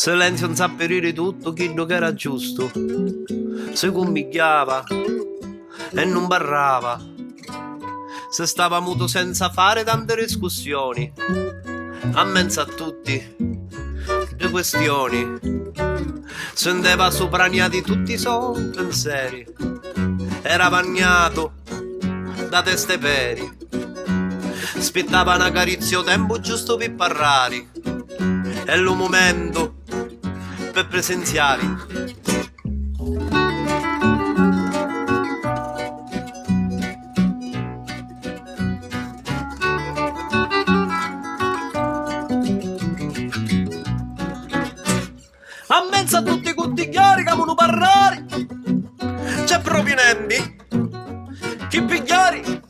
Silenzio non sapere tutto quello che era giusto. Si commigliava e non barrava. Se stava muto senza fare tante discussioni. A mezzo a tutti le questioni. Sendeva sopraniati tutti i suoi pensieri. Era bagnato da teste peri. Aspettava una carizio tempo giusto per parlare. È il momento per presenziare. A mezzo a tutti i cuttigliari che vogliono parlare. C'è provenienti chi pigliari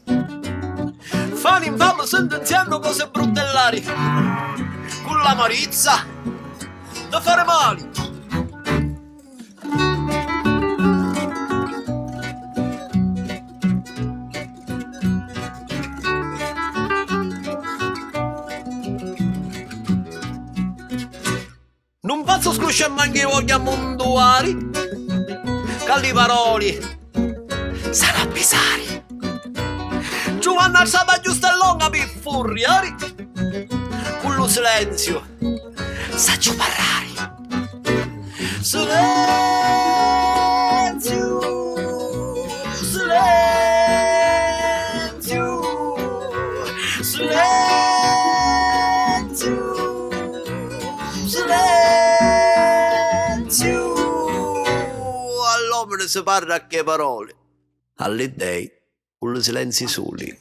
fanno infame sentenziando cose bruttellari con la marizza da fare male. Non faccio scrusciare manche i voglia montuari, calli paroli, sarà bisari. Giovanna alzava giusto e longa per furriare, con lo silenzio, saggio parlare. Silenzio, silenzio, silenzio, silenzio. All'uomo si parla a che parole, alle dei con i silenzi soli.